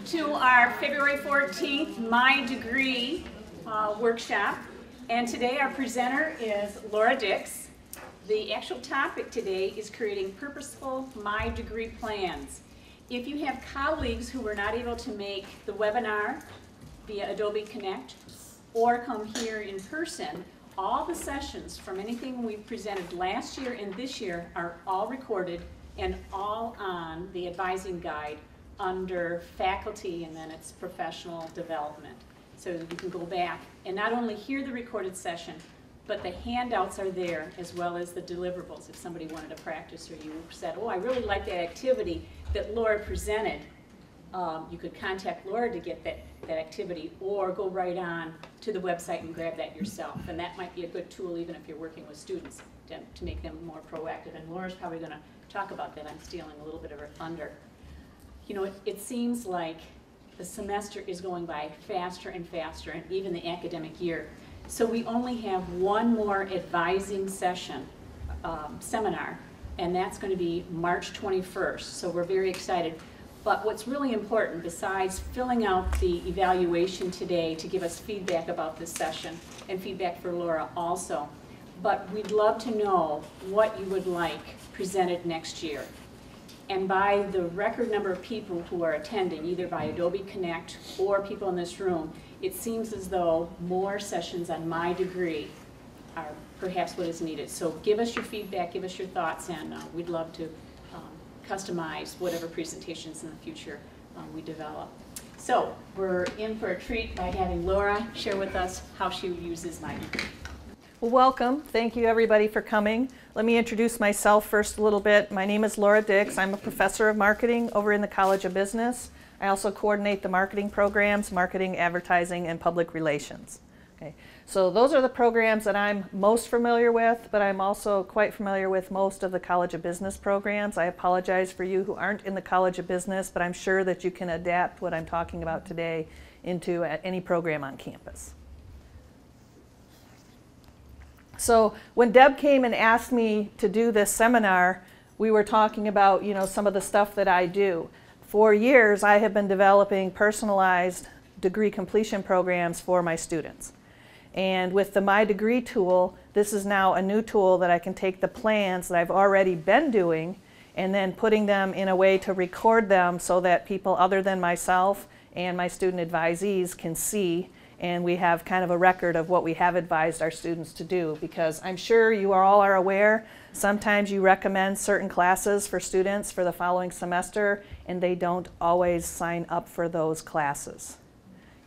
to our February 14th MyDegree workshop. And today our presenter is Laura Dix. The actual topic today is creating purposeful MyDegree plans. If you have colleagues who were not able to make the webinar via Adobe Connect or come here in person, all the sessions from anything we presented last year and this year are all recorded and all on the advising guide under faculty, and then it's professional development. So you can go back and not only hear the recorded session, but the handouts are there as well as the deliverables. If somebody wanted to practice or you said, oh, I really like that activity that Laura presented, you could contact Laura to get that activity, or go right on to the website and grab that yourself. And that might be a good tool even if you're working with students to make them more proactive. And Laura's probably going to talk about that. I'm stealing a little bit of her thunder. You know, it seems like the semester is going by faster and faster, and even the academic year. So we only have one more advising session, seminar, and that's going to be March 21st. So we're very excited. But what's really important, besides filling out the evaluation today to give us feedback about this session, and feedback for Laura also, but we'd love to know what you would like presented next year. And by the record number of people who are attending, either by Adobe Connect or people in this room, it seems as though more sessions on MyDegree are perhaps what is needed. So give us your feedback, give us your thoughts, and we'd love to customize whatever presentations in the future we develop. So we're in for a treat by having Laura share with us how she uses MyDegree. Well, welcome. Thank you everybody for coming. Let me introduce myself first a little bit. My name is Laura Dix. I'm a professor of marketing over in the College of Business. I also coordinate the marketing programs, marketing, advertising, and public relations. Okay. So those are the programs that I'm most familiar with, but I'm also quite familiar with most of the College of Business programs. I apologize for you who aren't in the College of Business, but I'm sure that you can adapt what I'm talking about today into any program on campus. So when Deb came and asked me to do this seminar, we were talking about, you know, some of the stuff that I do. For years, I have been developing personalized degree completion programs for my students. And with the MyDegree tool, this is now a new tool that I can take the plans that I've already been doing and then putting them in a way to record them so that people other than myself and my student advisees can see, and we have kind of a record of what we have advised our students to do. Because I'm sure you all are aware, sometimes you recommend certain classes for students for the following semester, and they don't always sign up for those classes.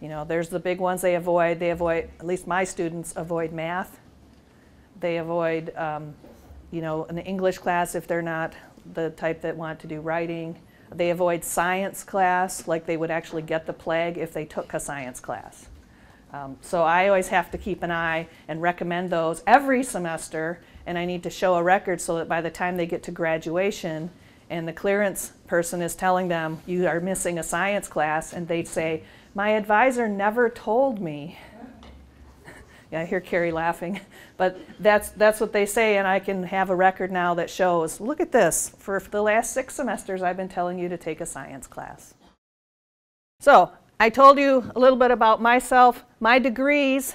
You know, there's the big ones they avoid, at least my students avoid math. They avoid, you know, an English class if they're not the type that want to do writing. They avoid science class, like they would actually get the plague if they took a science class. So I always have to keep an eye and recommend those every semester, and I need to show a record so that by the time they get to graduation and the clearance person is telling them you are missing a science class, and they say, my advisor never told me. Yeah, I hear Carrie laughing, but that's what they say, and I can have a record now that shows, look at this, for the last 6 semesters I've been telling you to take a science class. So I told you a little bit about myself. My degrees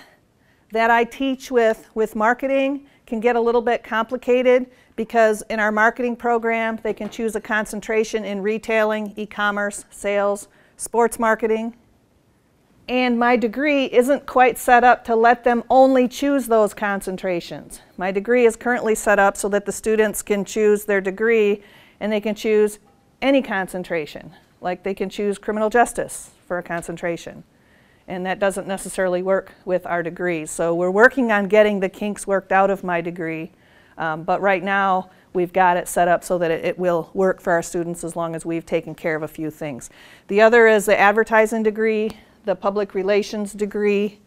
that I teach with marketing can get a little bit complicated because in our marketing program they can choose a concentration in retailing, e-commerce, sales, sports marketing. And my degree isn't quite set up to let them only choose those concentrations. My degree is currently set up so that the students can choose their degree and they can choose any concentration. Like they can choose criminal justice for a concentration. And that doesn't necessarily work with our degrees. So we're working on getting the kinks worked out of my degree. But right now we've got it set up so that it will work for our students as long as we've taken care of a few things. The other is the advertising degree, the public relations degree.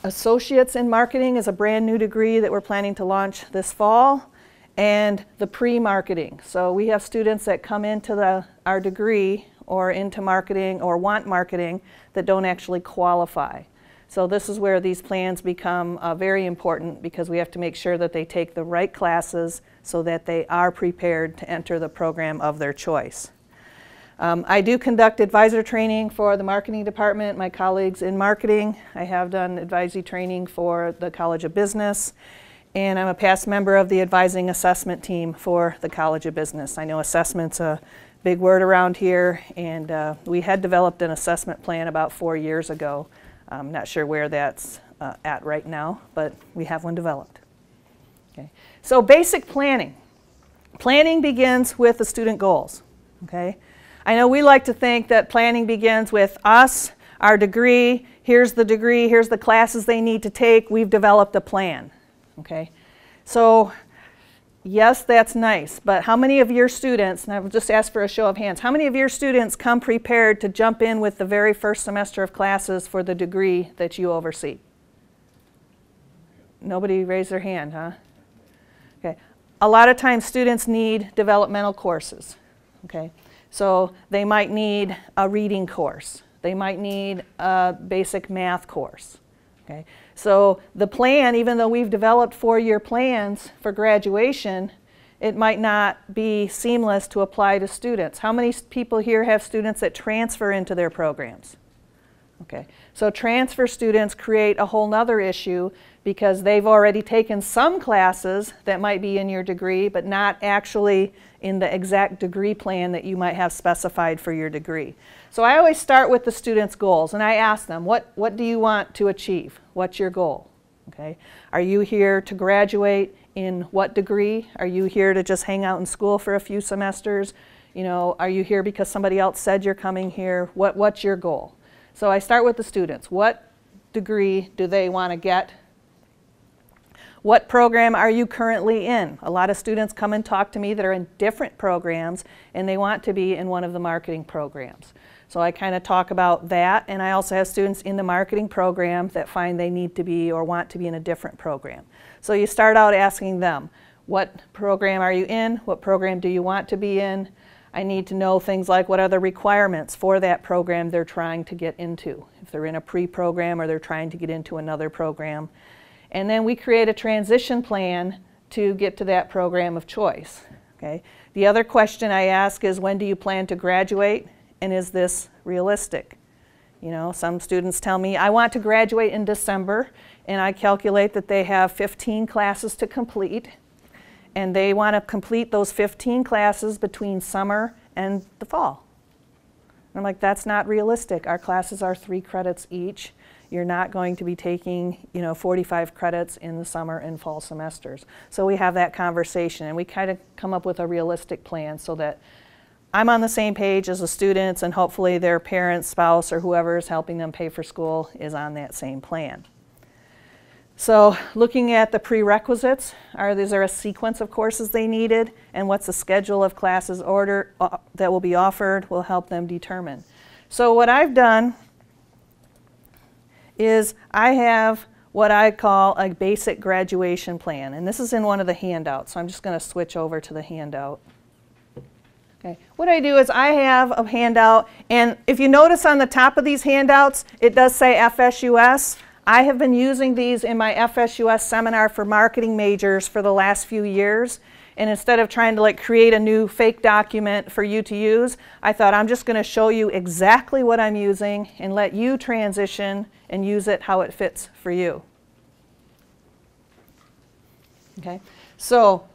Associates in marketing is a brand new degree that we're planning to launch this fall. And the pre-marketing. So we have students that come into our degree or into marketing or want marketing that don't actually qualify. So this is where these plans become very important because we have to make sure that they take the right classes so that they are prepared to enter the program of their choice. I do conduct advisor training for the marketing department, my colleagues in marketing. I have done advisory training for the College of Business, and I'm a past member of the advising assessment team for the College of Business. I know assessment's a big word around here, and we had developed an assessment plan about 4 years ago. I'm not sure where that's at right now, but we have one developed. Okay. So basic planning. Planning begins with the student goals. Okay. I know we like to think that planning begins with us, our degree, here's the classes they need to take, we've developed a plan. Okay. So yes, that's nice, but how many of your students, and I will just ask for a show of hands, how many of your students come prepared to jump in with the very first semester of classes for the degree that you oversee? Nobody raised their hand, huh? Okay. A lot of times students need developmental courses. Okay. So they might need a reading course. They might need a basic math course. Okay. So the plan, even though we've developed 4-year plans for graduation, it might not be seamless to apply to students. How many people here have students that transfer into their programs? Okay. So transfer students create a whole nother issue because they've already taken some classes that might be in your degree, but not actually in the exact degree plan that you might have specified for your degree. So I always start with the students' goals, and I ask them, what do you want to achieve? What's your goal? Okay. Are you here to graduate in what degree? Are you here to just hang out in school for a few semesters? You know, are you here because somebody else said you're coming here? What's your goal? So I start with the students. What degree do they want to get? What program are you currently in? A lot of students come and talk to me that are in different programs and they want to be in one of the marketing programs. So I kind of talk about that, and I also have students in the marketing program that find they need to be or want to be in a different program. So you start out asking them, what program are you in? What program do you want to be in? I need to know things like what are the requirements for that program they're trying to get into, if they're in a pre-program or they're trying to get into another program. And then we create a transition plan to get to that program of choice. Okay. The other question I ask is, when do you plan to graduate, and is this realistic? You know, some students tell me, I want to graduate in December, and I calculate that they have 15 classes to complete, and they want to complete those 15 classes between summer and the fall. And I'm like, that's not realistic. Our classes are 3 credits each. You're not going to be taking, 45 credits in the summer and fall semesters. So we have that conversation, and we kind of come up with a realistic plan so that I'm on the same page as the students, and hopefully their parent, spouse, or whoever is helping them pay for school is on that same plan. So looking at the prerequisites, is there a sequence of courses they needed, and what's the schedule of classes that will be offered will help them determine. So what I've done is I have what I call a basic graduation plan, and this is in one of the handouts, so I'm just going to switch over to the handout. Okay. What I do is I have a handout, and if you notice on the top of these handouts, it does say FSUS. I have been using these in my FSUS seminar for marketing majors for the last few years, and instead of trying to create a new fake document for you to use, I thought I'm just going to show you exactly what I'm using and let you transition and use it how it fits for you. Okay, so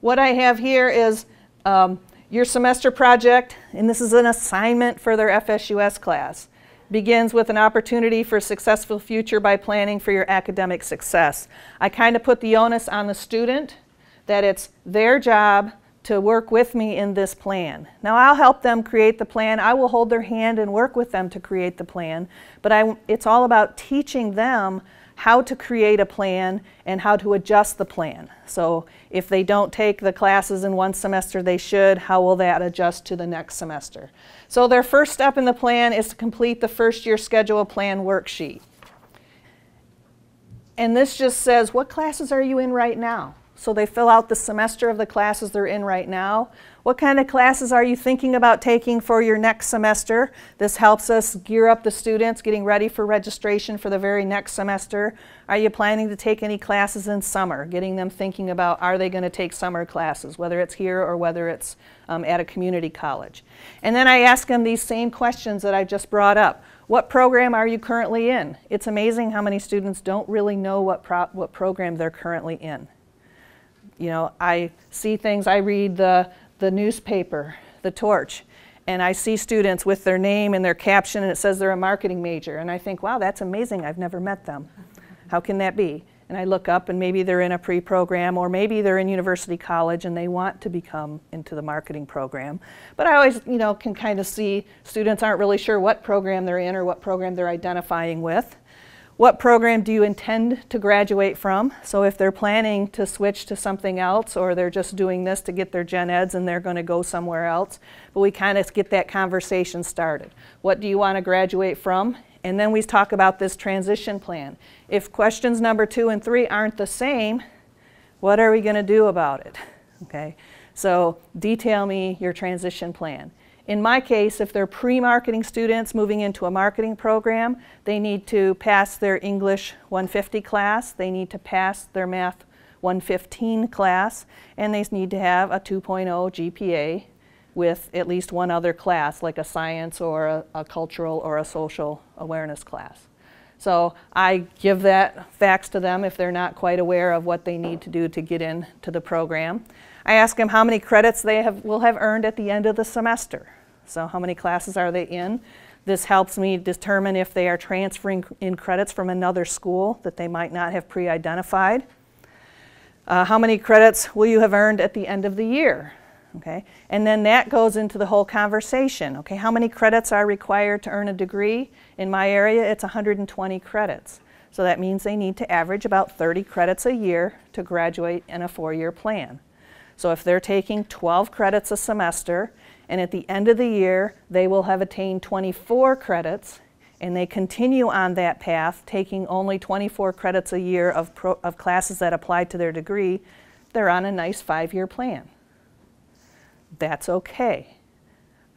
what I have here is your semester project, and this is an assignment for their FSUS class. Begins with an opportunity for a successful future by planning for your academic success. I kind of put the onus on the student that it's their job to work with me in this plan. Now I'll help them create the plan. I will hold their hand and work with them to create the plan, but it's all about teaching them how to create a plan and how to adjust the plan. So if they don't take the classes in one semester they should, how will that adjust to the next semester? So their first step in the plan is to complete the first year schedule plan worksheet. And this just says, what classes are you in right now? So they fill out the semester of the classes they're in right now. What kind of classes are you thinking about taking for your next semester? This helps us gear up the students getting ready for registration for the very next semester. Are you planning to take any classes in summer? Getting them thinking about, are they going to take summer classes, whether it's here or whether it's at a community college. And then I ask them these same questions that I just brought up. What program are you currently in? It's amazing how many students don't really know what program they're currently in. You know, I see things, I read the newspaper, the Torch, and I see students with their name and their caption and it says they're a marketing major, and I think, wow, that's amazing, I've never met them. How can that be? And I look up and maybe they're in a pre-program or maybe they're in university college and they want to become into the marketing program. But I always, you know, can kind of see students aren't really sure what program they're in or what program they're identifying with. What program do you intend to graduate from? So if they're planning to switch to something else or they're just doing this to get their gen eds and they're going to go somewhere else, but we kind of get that conversation started. What do you want to graduate from? And then we talk about this transition plan. If questions number 2 and 3 aren't the same, what are we going to do about it? Okay, so detail me your transition plan. In my case, if they're pre-marketing students moving into a marketing program, they need to pass their English 150 class, they need to pass their Math 115 class, and they need to have a 2.0 GPA with at least one other class, like a science or a cultural or a social awareness class. So I give that facts to them if they're not quite aware of what they need to do to get into the program. I ask them how many credits they will have earned at the end of the semester. So how many classes are they in? This helps me determine if they are transferring in credits from another school that they might not have pre-identified. How many credits will you have earned at the end of the year? Okay, and then that goes into the whole conversation. Okay, how many credits are required to earn a degree? In my area, it's 120 credits. So that means they need to average about 30 credits a year to graduate in a 4-year plan. So if they're taking 12 credits a semester, and at the end of the year, they will have attained 24 credits, and they continue on that path, taking only 24 credits a year of classes that apply to their degree, they're on a nice 5-year plan. That's okay.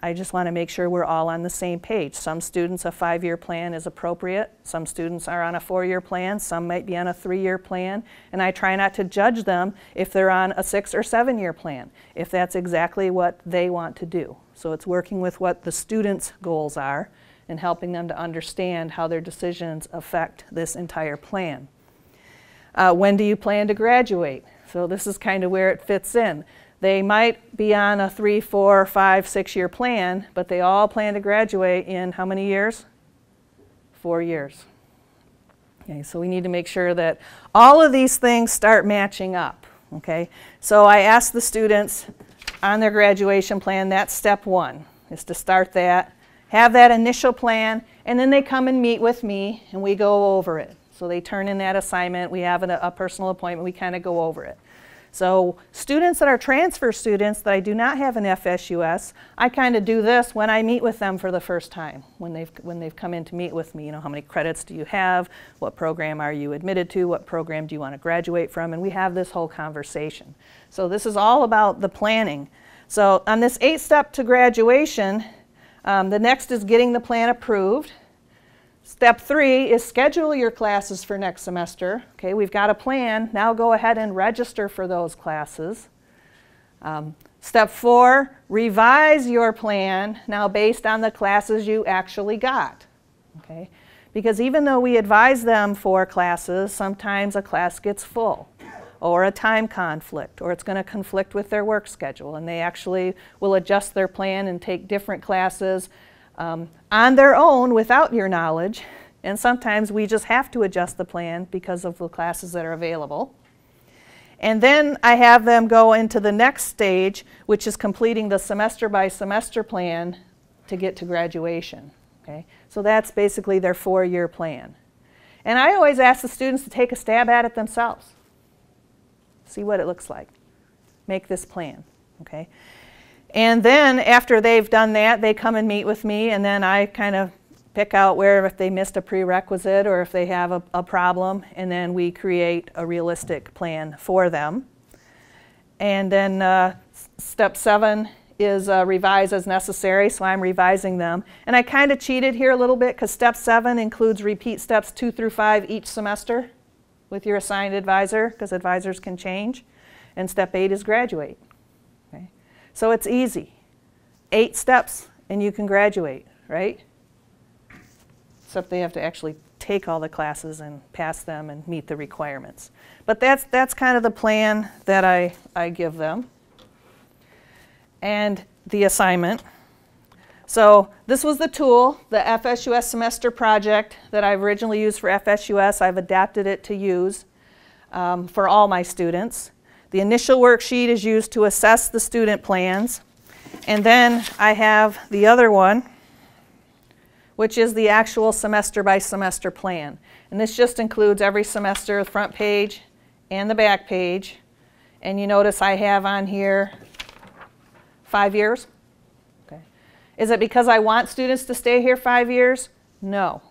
I just want to make sure we're all on the same page. Some students, a 5-year plan is appropriate. Some students are on a 4-year plan. Some might be on a 3-year plan. And I try not to judge them if they're on a 6- or 7-year plan, if that's exactly what they want to do. So it's working with what the students' goals are and helping them to understand how their decisions affect this entire plan. When do you plan to graduate? So this is kind of where it fits in. They might be on a 3, 4, 5, 6-year plan, but they all plan to graduate in how many years? 4 years. Okay, so we need to make sure that all of these things start matching up. Okay, so I ask the students on their graduation plan, that's step 1, is to start that, have that initial plan, and then they come and meet with me and we go over it. So they turn in that assignment, we have a personal appointment, we kind of go over it. So students that are transfer students that I do not have an FSUS, I kind of do this when I meet with them for the first time, when they've come in to meet with me. You know, how many credits do you have? What program are you admitted to? What program do you want to graduate from? And we have this whole conversation. So this is all about the planning. So on this 8-step to graduation, the next is getting the plan approved. Step 3 is schedule your classes for next semester. Okay, we've got a plan. Now go ahead and register for those classes. Step 4, revise your plan now based on the classes you actually got. Okay, because even though we advise them for classes, sometimes a class gets full or a time conflict or it's going to conflict with their work schedule and they actually will adjust their plan and take different classes on their own without your knowledge, and sometimes we just have to adjust the plan because of the classes that are available. And then I have them go into the next stage, which is completing the semester by semester plan to get to graduation. Okay? So that's basically their 4-year plan. And I always ask the students to take a stab at it themselves. See what it looks like. Make this plan. Okay? And then after they've done that, they come and meet with me, and then I kind of pick out where if they missed a prerequisite or if they have a problem, and then we create a realistic plan for them. And then step 7 is revise as necessary, so I'm revising them. And I kind of cheated here a little bit because step 7 includes repeat steps 2 through 5 each semester with your assigned advisor, because advisors can change. And step 8 is graduate. Okay? So it's easy. 8 steps and you can graduate, right? Except they have to actually take all the classes and pass them and meet the requirements. But that's kind of the plan that I give them. And the assignment. So this was the tool, the FSUS semester project that I originally used for FSUS. I've adapted it to use for all my students. The initial worksheet is used to assess the student plans. And then I have the other one, which is the actual semester by semester plan. And this just includes every semester, the front page and the back page. And you notice I have on here 5 years. Okay. Is it because I want students to stay here 5 years? No.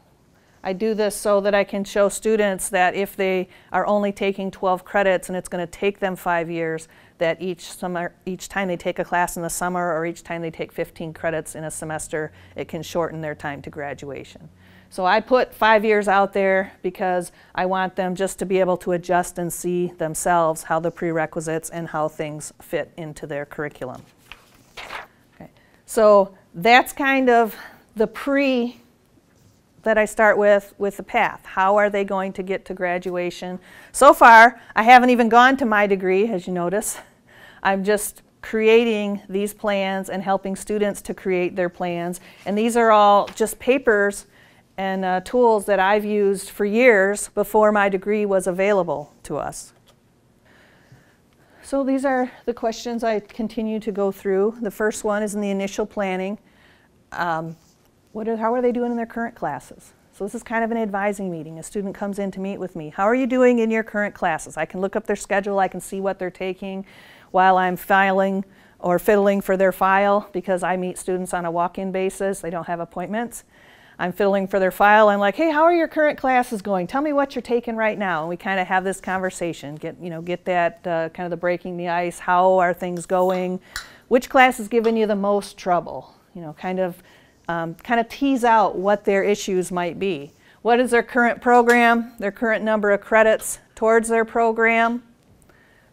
I do this so that I can show students that if they are only taking 12 credits and it's going to take them 5 years, that each time they take a class in the summer or each time they take 15 credits in a semester, it can shorten their time to graduation. So I put 5 years out there because I want them just to be able to adjust and see themselves how the prerequisites and how things fit into their curriculum. Okay. So that's kind of the that I start with the path. How are they going to get to graduation? So far, I haven't even gone to MyDegree, as you notice. I'm just creating these plans and helping students to create their plans. And these are all just papers and tools that I've used for years before MyDegree was available to us. So these are the questions I continue to go through. The first one is in the initial planning. How are they doing in their current classes? So this is kind of an advising meeting. A student comes in to meet with me. How are you doing in your current classes? I can look up their schedule. I can see what they're taking while I'm filing or fiddling for their file, because I meet students on a walk-in basis. They don't have appointments. I'm fiddling for their file. I'm like, hey, how are your current classes going? Tell me what you're taking right now. And we kind of have this conversation, get that kind of the breaking the ice. How are things going? Which class is giving you the most trouble? Kind of tease out what their issues might be. What is their current program, their current number of credits towards their program?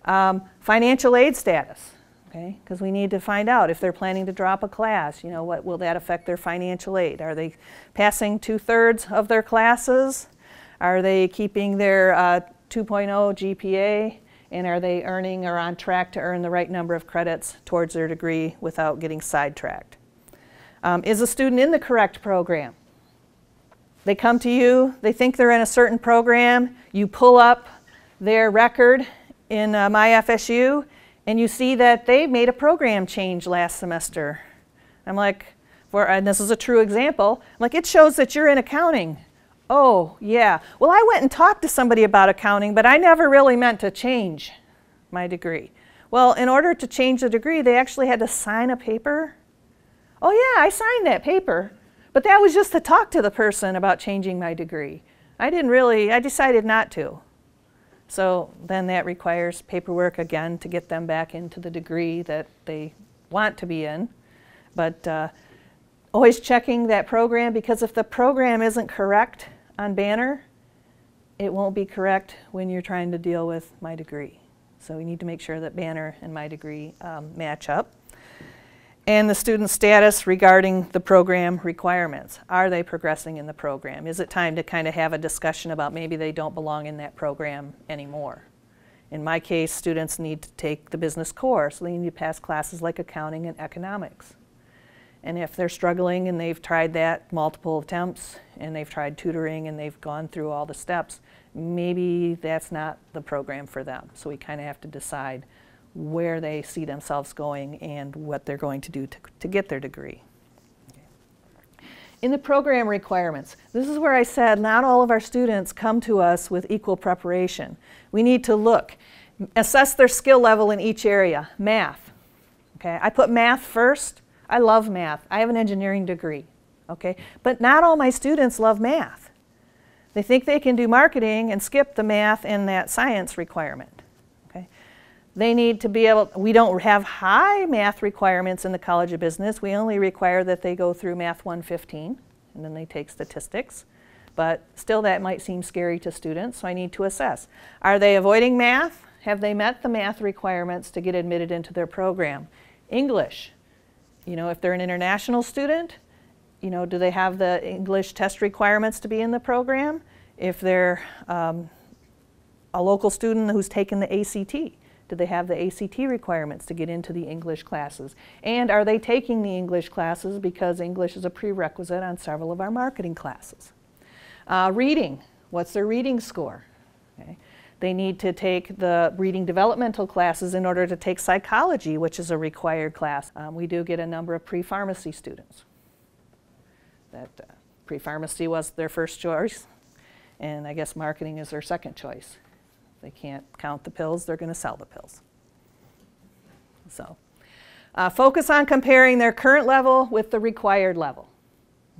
Financial aid status, okay? Because we need to find out if they're planning to drop a class, what will that affect their financial aid? Are they passing 2/3 of their classes? Are they keeping their 2.0 GPA? And are they earning or on track to earn the right number of credits towards their degree without getting sidetracked? Is a student in the correct program? They come to you, they think they're in a certain program, you pull up their record in MyFSU, and you see that they made a program change last semester. I'm like, and this is a true example, I'm like, it shows that you're in accounting. Oh, yeah. Well, I went and talked to somebody about accounting, but I never really meant to change my degree. Well, in order to change the degree, they actually had to sign a paper. Oh yeah, I signed that paper, but that was just to talk to the person about changing my degree. I decided not to. So then that requires paperwork again to get them back into the degree that they want to be in. But always checking that program, because if the program isn't correct on Banner, it won't be correct when you're trying to deal with MyDegree. So we need to make sure that Banner and MyDegree match up. And the student status regarding the program requirements. Are they progressing in the program? Is it time to kind of have a discussion about maybe they don't belong in that program anymore? In my case, students need to take the business core, so they need to pass classes like accounting and economics. And if they're struggling and they've tried that multiple attempts and they've tried tutoring and they've gone through all the steps, maybe that's not the program for them. So we kind of have to decide where they see themselves going and what they're going to do to get their degree. Okay. In the program requirements, this is where I said not all of our students come to us with equal preparation. We need to look, assess their skill level in each area. Math, okay? I put math first. I love math. I have an engineering degree, okay? But not all my students love math. They think they can do marketing and skip the math and that science requirement. They need to be able, we don't have high math requirements in the College of Business. We only require that they go through Math 115, and then they take statistics. But still, that might seem scary to students, so I need to assess. Are they avoiding math? Have they met the math requirements to get admitted into their program? English, you know, if they're an international student, you know, do they have the English test requirements to be in the program? If they're a local student who's taken the ACT, do they have the ACT requirements to get into the English classes? And are they taking the English classes because English is a prerequisite on several of our marketing classes? Reading, what's their reading score? Okay. They need to take the reading developmental classes in order to take psychology, which is a required class. We do get a number of pre-pharmacy students. That pre-pharmacy was their first choice, and I guess marketing is their second choice. If they can't count the pills, they're going to sell the pills. So focus on comparing their current level with the required level.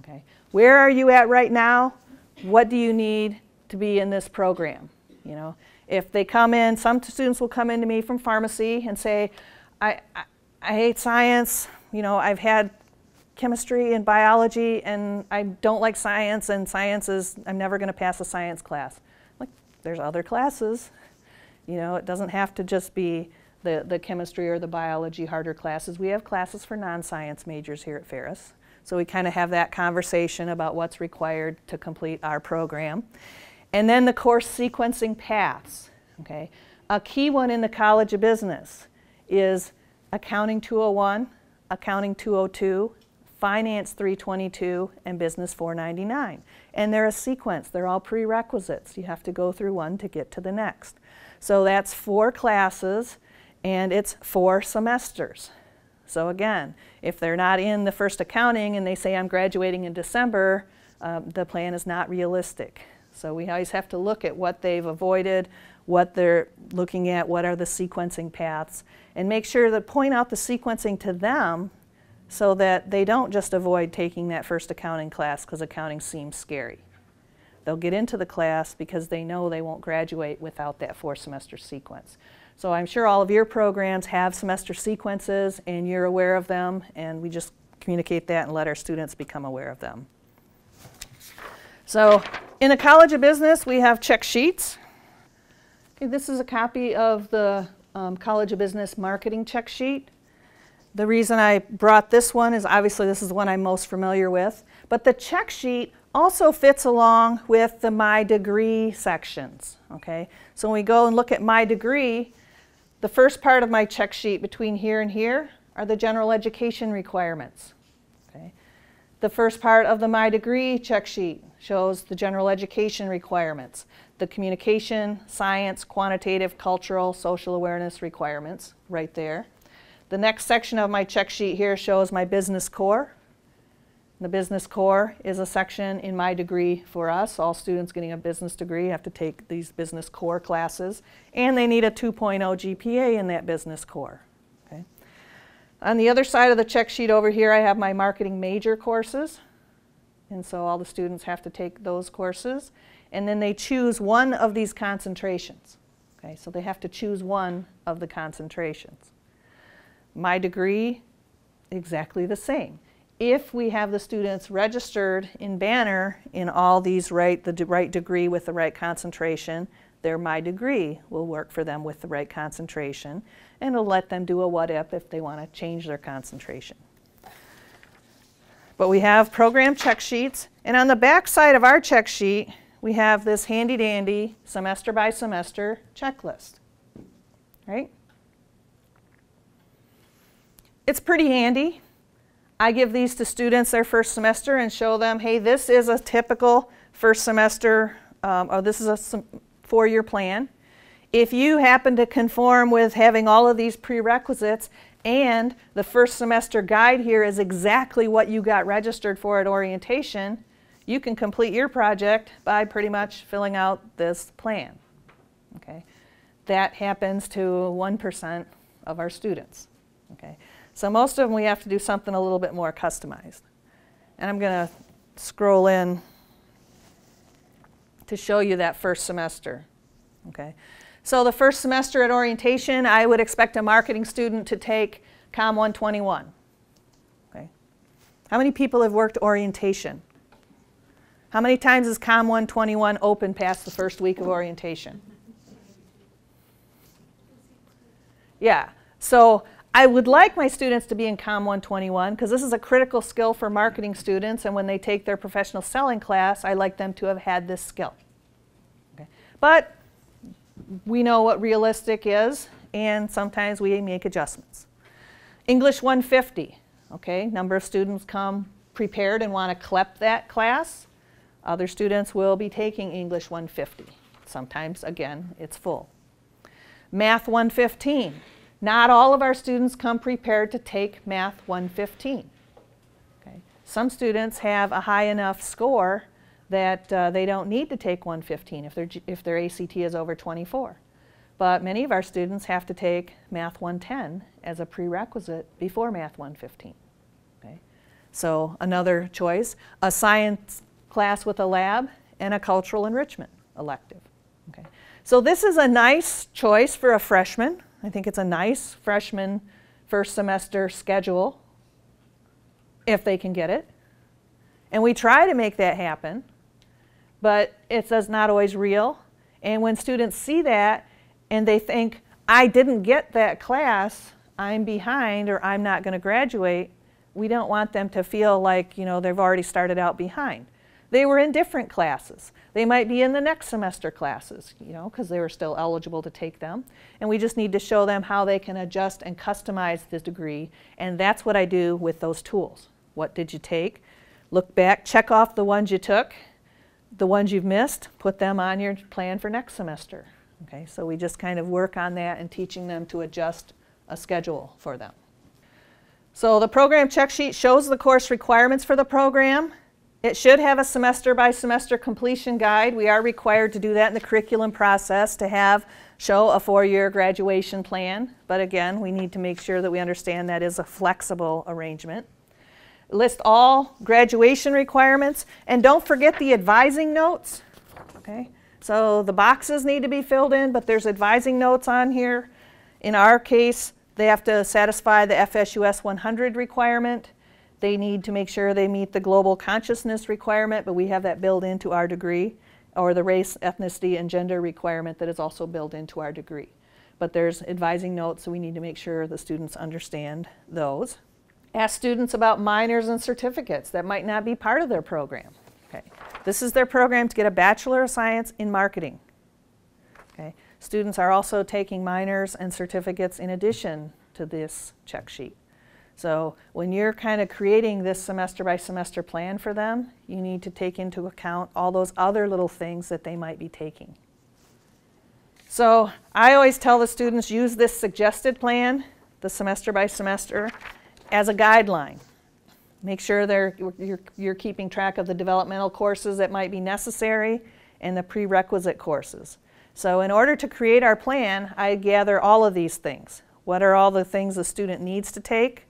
Okay. Where are you at right now? What do you need to be in this program? You know, if they come in, some students will come into me from pharmacy and say, I hate science, you know, I've had chemistry and biology and I don't like science, and science is, I'm never going to pass a science class. Like, there's other classes. You know, it doesn't have to just be the chemistry or the biology harder classes. We have classes for non-science majors here at Ferris. So we kind of have that conversation about what's required to complete our program. And then the course sequencing paths. Okay? A key one in the College of Business is Accounting 201, Accounting 202, Finance 322, and Business 499. And they're a sequence. They're all prerequisites. You have to go through one to get to the next. So that's 4 classes, and it's 4 semesters. So again, if they're not in the first accounting and they say I'm graduating in December, the plan is not realistic. So we always have to look at what they've avoided, what they're looking at, what are the sequencing paths, and make sure to point out the sequencing to them so that they don't just avoid taking that first accounting class because accounting seems scary. They'll get into the class because they know they won't graduate without that 4-semester sequence. So I'm sure all of your programs have semester sequences and you're aware of them, and we just communicate that and let our students become aware of them. So in the College of Business, we have check sheets. Okay, this is a copy of the College of Business marketing check sheet. The reason I brought this one is obviously this is the one I'm most familiar with, but the check sheet also fits along with the MyDegree sections. Okay? So when we go and look at MyDegree, the first part of my check sheet between here and here are the general education requirements. Okay? The first part of the MyDegree check sheet shows the general education requirements, the communication, science, quantitative, cultural, social awareness requirements right there. The next section of my check sheet here shows my business core. The business core is a section in MyDegree for us. All students getting a business degree have to take these business core classes, and they need a 2.0 GPA in that business core. Okay? On the other side of the check sheet over here, I have my marketing major courses, and so all the students have to take those courses, and then they choose one of these concentrations. Okay? So they have to choose one of the concentrations. MyDegree, exactly the same. If we have the students registered in Banner in all these the right degree with the right concentration, their MyDegree will work for them with the right concentration, and it'll let them do a what if they want to change their concentration. But we have program check sheets, and on the back side of our check sheet, we have this handy dandy semester by semester checklist. Right? It's pretty handy. I give these to students their first semester and show them, hey, this is a typical first semester, or this is a 4-year plan. If you happen to conform with having all of these prerequisites and the first semester guide here is exactly what you got registered for at orientation, you can complete your project by pretty much filling out this plan. Okay? That happens to 1% of our students. Okay? So most of them we have to do something a little bit more customized. And I'm going to scroll in to show you that first semester. Okay? So the first semester at orientation, I would expect a marketing student to take COM 121. Okay. How many people have worked orientation? How many times is COM 121 open past the first week of orientation? Yeah, so I would like my students to be in COM 121 because this is a critical skill for marketing students, and when they take their professional selling class, I like them to have had this skill. Okay. But we know what realistic is, and sometimes we make adjustments. English 150, okay, number of students come prepared and want to CLEP that class. Other students will be taking English 150. Sometimes, again, it's full. Math 115. Not all of our students come prepared to take Math 115. Okay. Some students have a high enough score that they don't need to take 115 if their ACT is over 24. But many of our students have to take Math 110 as a prerequisite before Math 115. Okay. So another choice, a science class with a lab and a cultural enrichment elective. Okay. So this is a nice choice for a freshman. I think it's a nice freshman first semester schedule if they can get it. And we try to make that happen, but it's not always real. And when students see that and they think, I didn't get that class, I'm behind, or I'm not going to graduate, we don't want them to feel like, you know, they've already started out behind. They were in different classes. They might be in the next semester classes, you know, because they were still eligible to take them. And we just need to show them how they can adjust and customize the degree. And that's what I do with those tools. What did you take? Look back, check off the ones you took. The ones you've missed, put them on your plan for next semester. Okay, so we just kind of work on that and teaching them to adjust a schedule for them. So the program check sheet shows the course requirements for the program. It should have a semester by semester completion guide. We are required to do that in the curriculum process to show a 4-year graduation plan. But again, we need to make sure that we understand that is a flexible arrangement. List all graduation requirements, and don't forget the advising notes. Okay? So the boxes need to be filled in, but there's advising notes on here. In our case, they have to satisfy the FSUS 100 requirement. They need to make sure they meet the global consciousness requirement, but we have that built into our degree, or the race, ethnicity, and gender requirement that is also built into our degree. But there's advising notes, so we need to make sure the students understand those. Ask students about minors and certificates that might not be part of their program. Okay. This is their program to get a Bachelor of Science in Marketing. Okay. Students are also taking minors and certificates in addition to this check sheet. So when you're kind of creating this semester by semester plan for them, you need to take into account all those other little things that they might be taking. So I always tell the students, use this suggested plan, the semester by semester, as a guideline. Make sure you're keeping track of the developmental courses that might be necessary and the prerequisite courses. So in order to create our plan, I gather all of these things. What are all the things the student needs to take?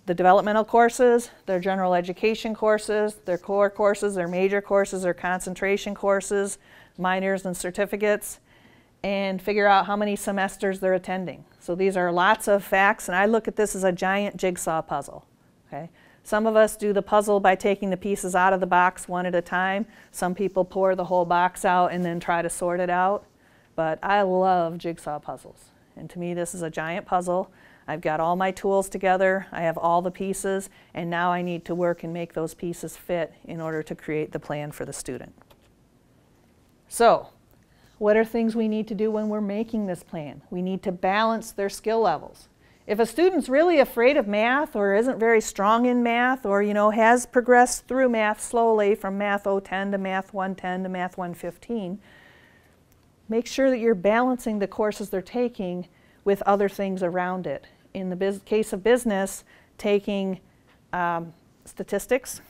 The developmental courses, their general education courses, their core courses, their major courses, their concentration courses, minors and certificates, and figure out how many semesters they're attending. So these are lots of facts, and I look at this as a giant jigsaw puzzle. Okay? Some of us do the puzzle by taking the pieces out of the box one at a time. Some people pour the whole box out and then try to sort it out. But I love jigsaw puzzles. And to me, this is a giant puzzle. I've got all my tools together, I have all the pieces, and now I need to work and make those pieces fit in order to create the plan for the student. So, what are things we need to do when we're making this plan? We need to balance their skill levels. If a student's really afraid of math or isn't very strong in math or has progressed through math slowly from Math 010 to Math 110 to Math 115, make sure that you're balancing the courses they're taking with other things around it. In the case of business, taking statistics,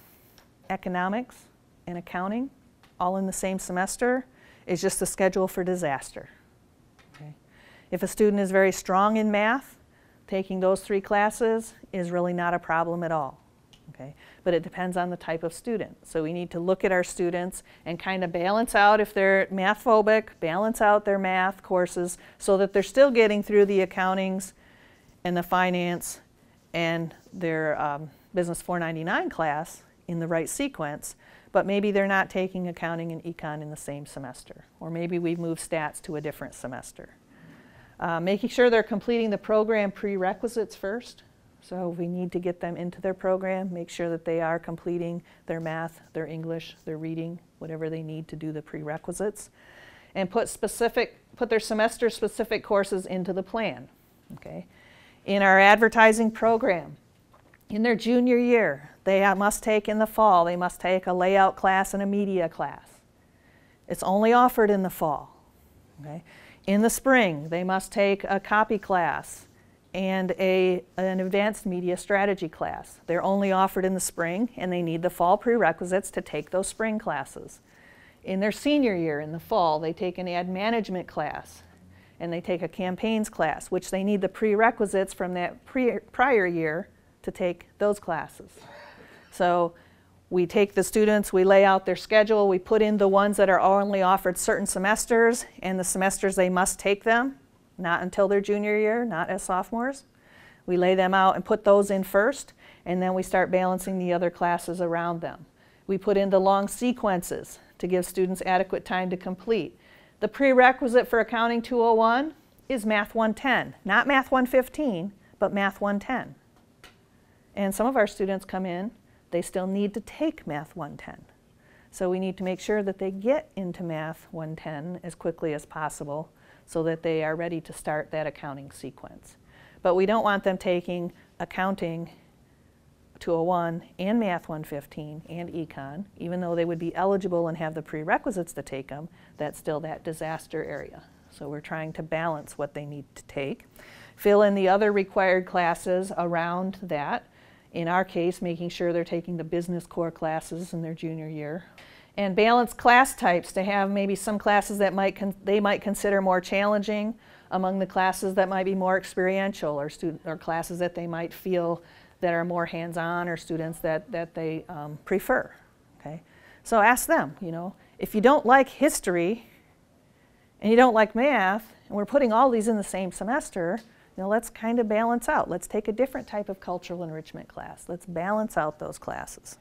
economics, and accounting all in the same semester is just a schedule for disaster. Okay? If a student is very strong in math, taking those 3 classes is really not a problem at all. Okay? But it depends on the type of student. So we need to look at our students and kind of balance out if they're math phobic, balance out their math courses so that they're still getting through the accountings and the finance and their Business 499 class in the right sequence, but maybe they're not taking accounting and econ in the same semester, or maybe we've moved stats to a different semester. Making sure they're completing the program prerequisites first. So we need to get them into their program, make sure that they are completing their math, their English, their reading, whatever they need to do the prerequisites, and put their semester-specific courses into the plan. Okay? In our advertising program, in their junior year, they must take in the fall, they must take a layout class and a media class. It's only offered in the fall. Okay? In the spring, they must take a copy class and an advanced media strategy class. They're only offered in the spring, and they need the fall prerequisites to take those spring classes. In their senior year, in the fall, they take an ad management class, and they take a campaigns class, which they need the prerequisites from that prior year to take those classes. So we take the students, we lay out their schedule, we put in the ones that are only offered certain semesters, and the semesters they must take them, not until their junior year, not as sophomores. We lay them out and put those in first, and then we start balancing the other classes around them. We put in the long sequences to give students adequate time to complete. The prerequisite for Accounting 201 is Math 110, not Math 115, but Math 110. And some of our students come in, they still need to take Math 110. So we need to make sure that they get into Math 110 as quickly as possible so that they are ready to start that accounting sequence. But we don't want them taking Accounting 201 and Math 115 and Econ, even though they would be eligible and have the prerequisites to take them. That's still that disaster area. So we're trying to balance what they need to take. Fill in the other required classes around that. In our case, making sure they're taking the business core classes in their junior year. And balance class types to have maybe some classes that they might consider more challenging among the classes that might be more experiential, or classes that they might feel that are more hands-on, or students that they prefer. Okay? So ask them, if you don't like history and you don't like math, and we're putting all these in the same semester, let's kind of balance out. Let's take a different type of cultural enrichment class. Let's balance out those classes.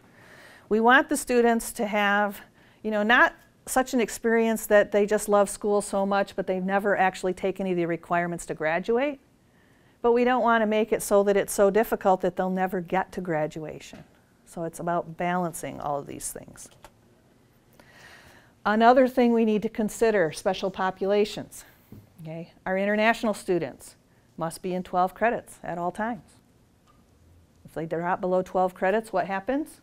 We want the students to have, not such an experience that they just love school so much, but they've never actually taken any of the requirements to graduate. But we don't want to make it so that it's so difficult that they'll never get to graduation. So it's about balancing all of these things. Another thing we need to consider, special populations. Okay? Our international students must be in 12 credits at all times. If they drop below 12 credits, what happens?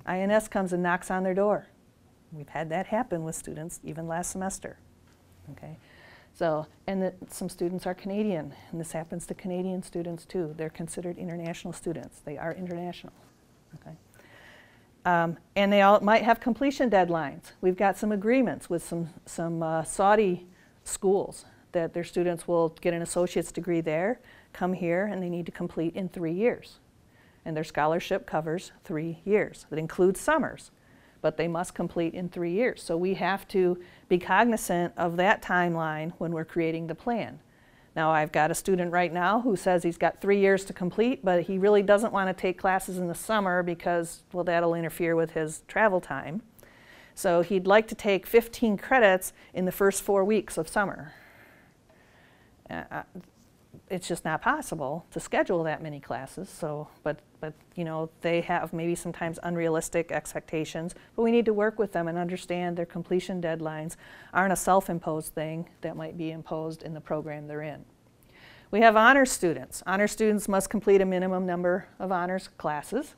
INS comes and knocks on their door. We've had that happen with students even last semester. Okay? So, and some students are Canadian, and this happens to Canadian students too. They're considered international students. They are international. Okay? And they all might have completion deadlines. We've got some agreements with some Saudi schools that their students will get an associate's degree there, come here, and they need to complete in 3 years. And their scholarship covers 3 years. That includes summers, but they must complete in 3 years. So we have to be cognizant of that timeline when we're creating the plan. Now, I've got a student right now who says he's got 3 years to complete, but he really doesn't want to take classes in the summer because, well, that'll interfere with his travel time. So he'd like to take 15 credits in the first 4 weeks of summer. It's just not possible to schedule that many classes. So, but they have maybe sometimes unrealistic expectations. But we need to work with them and understand their completion deadlines aren't a self-imposed thing that might be imposed in the program they're in. We have honors students. Honors students must complete a minimum number of honors classes.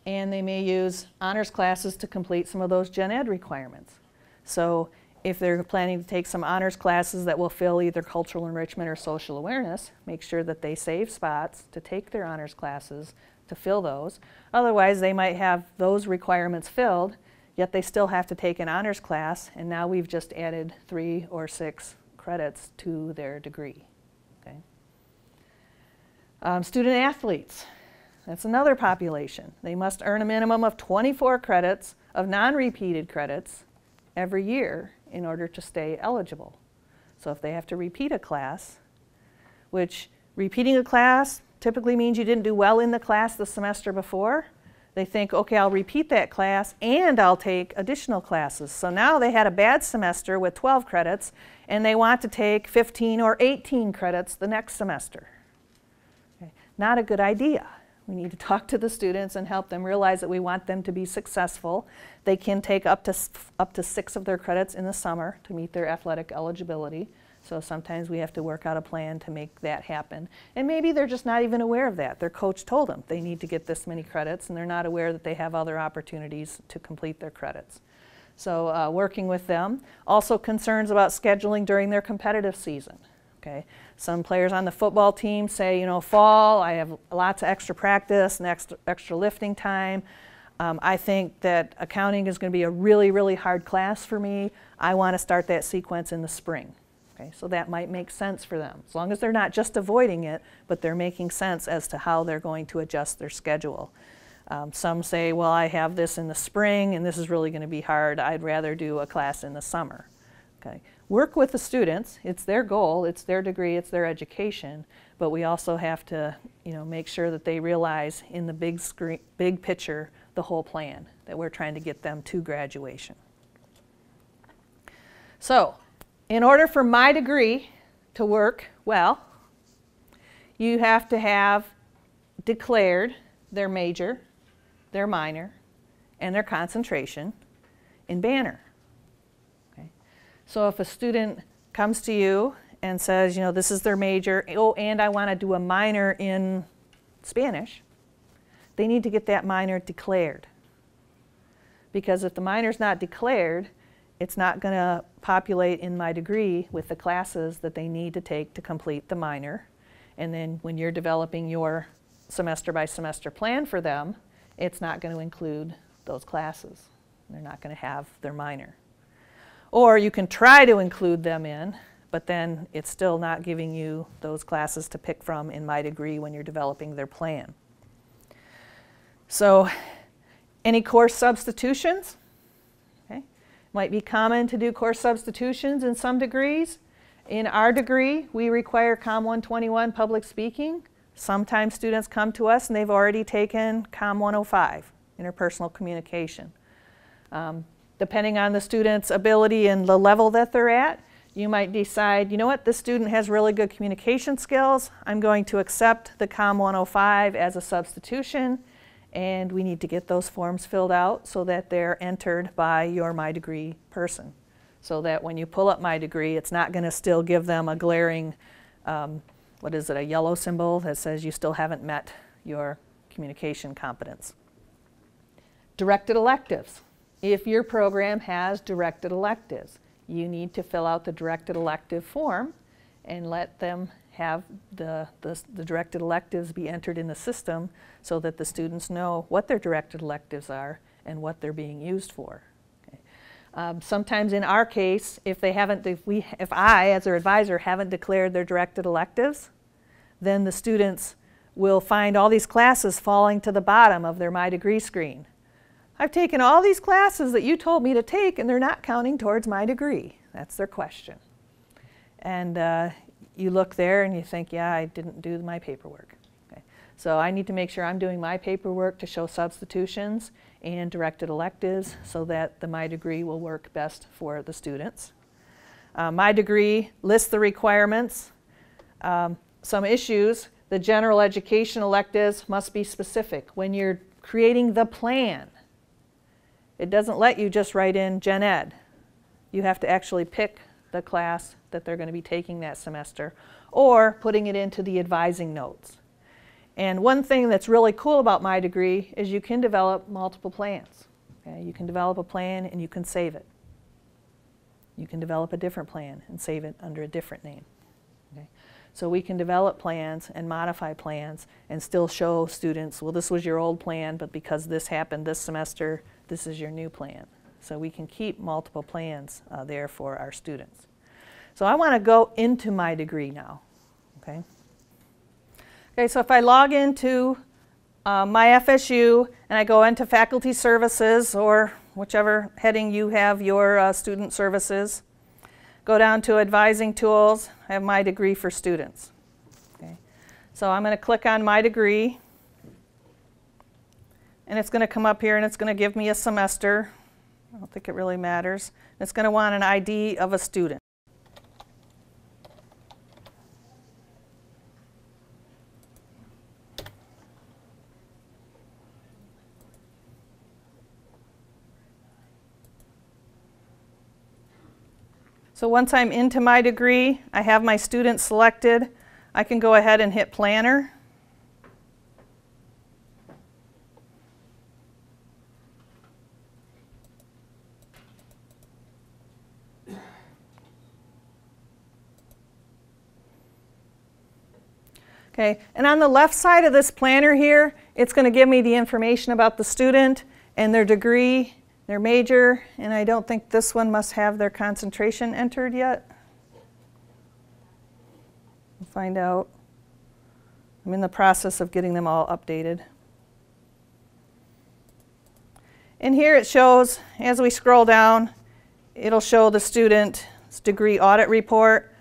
And they may use honors classes to complete some of those gen ed requirements. So if they're planning to take some honors classes that will fill either cultural enrichment or social awareness, make sure that they save spots to take their honors classes to fill those. Otherwise, they might have those requirements filled, yet they still have to take an honors class, and now we've just added 3 or 6 credits to their degree. Okay? Student athletes. That's another population. They must earn a minimum of 24 credits of non-repeated credits every year in order to stay eligible. So if they have to repeat a class, which repeating a class typically means you didn't do well in the class the semester before, they think, okay, I'll repeat that class and I'll take additional classes. So now they had a bad semester with 12 credits and they want to take 15 or 18 credits the next semester. Okay. Not a good idea. We need to talk to the students and help them realize that we want them to be successful. They can take up to 6 of their credits in the summer to meet their athletic eligibility. So sometimes we have to work out a plan to make that happen. And maybe they're just not even aware of that. Their coach told them they need to get this many credits and they're not aware that they have other opportunities to complete their credits. So working with them. Also concerns about scheduling during their competitive season. Okay. Some players on the football team say, you know, fall, I have lots of extra practice and extra lifting time. I think that accounting is going to be a really, really hard class for me. I want to start that sequence in the spring. Okay, so that might make sense for them, as long as they're not just avoiding it, but they're making sense as to how they're going to adjust their schedule. Some say, well, I have this in the spring and this is really going to be hard. I'd rather do a class in the summer. Okay. Work with the students. It's their goal, it's their degree, it's their education, but we also have to, you know, make sure that they realize in the big picture the whole plan, that we're trying to get them to graduation. So, in order for MyDegree to work well, you have to have declared their major, their minor, and their concentration in Banner. Okay. So if a student comes to you and says, you know, this is their major, oh, and I want to do a minor in Spanish, they need to get that minor declared. Because if the minor's not declared, it's not going to populate in MyDegree with the classes that they need to take to complete the minor. And then when you're developing your semester by semester plan for them, it's not going to include those classes. They're not going to have their minor. Or you can try to include them in, but then it's still not giving you those classes to pick from in MyDegree when you're developing their plan. So any course substitutions? Might be common to do course substitutions in some degrees. In our degree, we require COM 121 public speaking. Sometimes students come to us and they've already taken COM 105, interpersonal communication. Depending on the student's ability and the level that they're at, you might decide, you know what, this student has really good communication skills. I'm going to accept the COM 105 as a substitution. And we need to get those forms filled out so that they're entered by your MyDegree person. So that when you pull up MyDegree, it's not going to still give them a glaring, what is it, a yellow symbol that says you still haven't met your communication competence. Directed electives. If your program has directed electives, you need to fill out the directed elective form and let them have the directed electives be entered in the system so that the students know what their directed electives are and what they're being used for. Okay. Sometimes in our case, if I, as their advisor, haven't declared their directed electives, then the students will find all these classes falling to the bottom of their MyDegree screen. I've taken all these classes that you told me to take and they're not counting towards MyDegree. That's their question. And you look there and you think, yeah, I didn't do my paperwork. Okay. So I need to make sure I'm doing my paperwork to show substitutions and directed electives so that the MyDegree will work best for the students. MyDegree lists the requirements. Some issues, the general education electives must be specific. When you're creating the plan, it doesn't let you just write in Gen Ed. You have to actually pick the class that they're going to be taking that semester, or putting it into the advising notes. And one thing that's really cool about MyDegree is you can develop multiple plans. Okay? You can develop a plan and you can save it. You can develop a different plan and save it under a different name. Okay? So we can develop plans and modify plans and still show students, well, this was your old plan, but because this happened this semester, this is your new plan. So we can keep multiple plans there for our students. So I want to go into MyDegree now. Okay. Okay, so if I log into my FSU, and I go into faculty services, or whichever heading you have your student services. Go down to advising tools. I have MyDegree for students. Okay. So I'm going to click on MyDegree, and it's going to come up here and it's going to give me a semester. I don't think it really matters. It's going to want an ID of a student. So once I'm into MyDegree, I have my student selected. I can go ahead and hit Planner. Okay, and on the left side of this planner here, it's going to give me the information about the student and their degree, their major, and I don't think this one must have their concentration entered yet. We'll find out. I'm in the process of getting them all updated. And here it shows, as we scroll down, it'll show the student's degree audit report,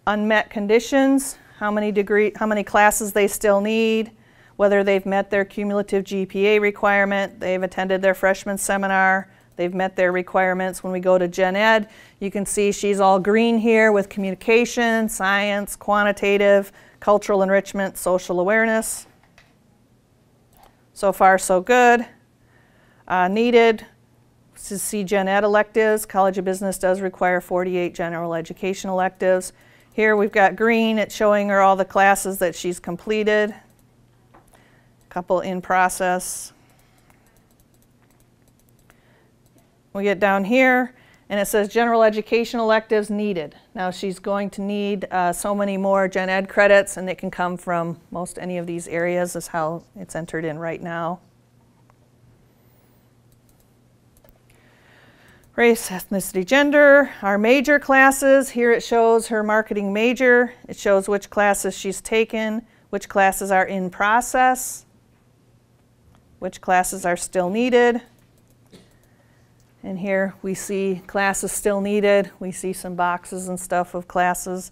unmet conditions, how many classes they still need, whether they've met their cumulative GPA requirement, they've attended their freshman seminar, they've met their requirements. When we go to Gen Ed, you can see she's all green here with communication, science, quantitative, cultural enrichment, social awareness. So far, so good. Needed to see Gen Ed electives. College of Business does require 48 general education electives. Here we've got green. It's showing her all the classes that she's completed. A couple in process. We get down here and it says general education electives needed. Now she's going to need so many more Gen Ed credits, and it can come from most any of these areas is how it's entered in right now. Race, ethnicity, gender, our major classes. Here it shows her marketing major. It shows which classes she's taken, which classes are in process, which classes are still needed. And here we see classes still needed. We see some boxes and stuff of classes.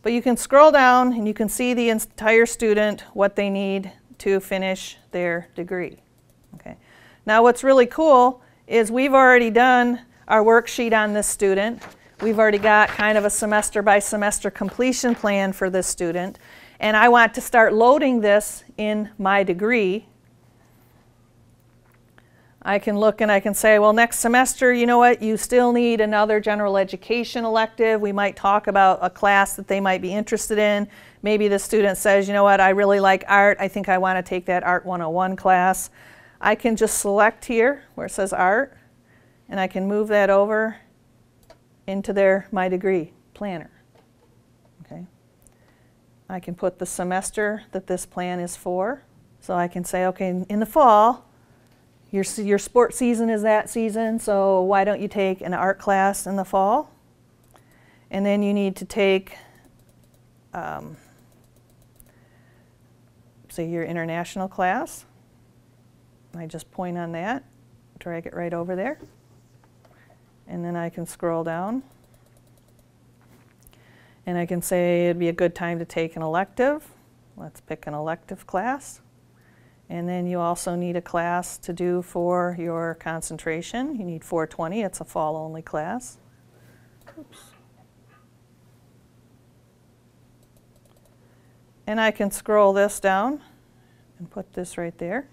But you can scroll down and you can see the entire student, what they need to finish their degree. Okay. Now what's really cool is we've already done our worksheet on this student. We've already got kind of a semester by semester completion plan for this student. And I want to start loading this in MyDegree. I can look and I can say, well, next semester, you know what, you still need another general education elective. We might talk about a class that they might be interested in. Maybe the student says, you know what, I really like art. I think I want to take that Art 101 class. I can just select here where it says art, and I can move that over into their MyDegree planner. Okay. I can put the semester that this plan is for. So I can say, okay, in the fall, your sport season is that season, so why don't you take an art class in the fall? And then you need to take, say, your international class. I just point on that, drag it right over there. And then I can scroll down. And I can say it'd be a good time to take an elective. Let's pick an elective class. And then you also need a class to do for your concentration. You need 420. It's a fall-only class. Oops. And I can scroll this down and put this right there.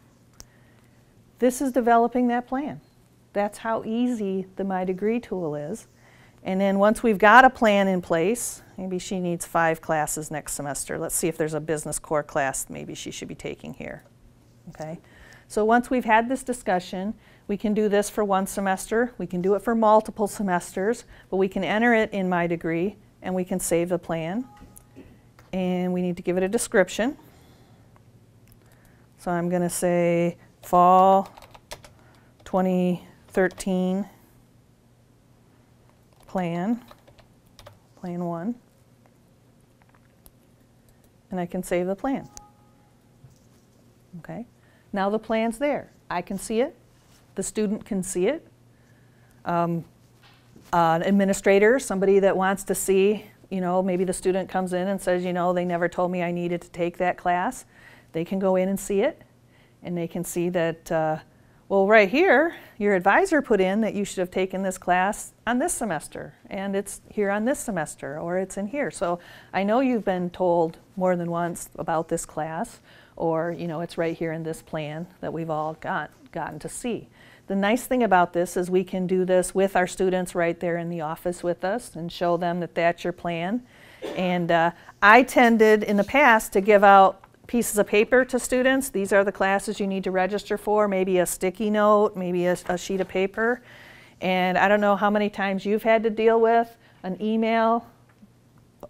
This is developing that plan. That's how easy the MyDegree tool is. And then once we've got a plan in place, maybe she needs 5 classes next semester. Let's see if there's a business core class maybe she should be taking here. Okay. So once we've had this discussion, we can do this for one semester. We can do it for multiple semesters, but we can enter it in MyDegree and we can save the plan. And we need to give it a description. So I'm going to say fall 2013 plan 1. And I can save the plan. Okay. Now the plan's there. I can see it. The student can see it. An administrator, somebody that wants to see, maybe the student comes in and says, they never told me I needed to take that class. They can go in and see it, and they can see that, well, right here, your advisor put in that you should have taken this class on this semester, and it's here on this semester, or it's in here. So I know you've been told more than once about this class, or it's right here in this plan that we've all gotten to see. The nice thing about this is we can do this with our students right there in the office with us and show them that that's your plan. And I tended in the past to give out pieces of paper to students. These are the classes you need to register for, maybe a sticky note, maybe a sheet of paper. And I don't know how many times you've had to deal with an email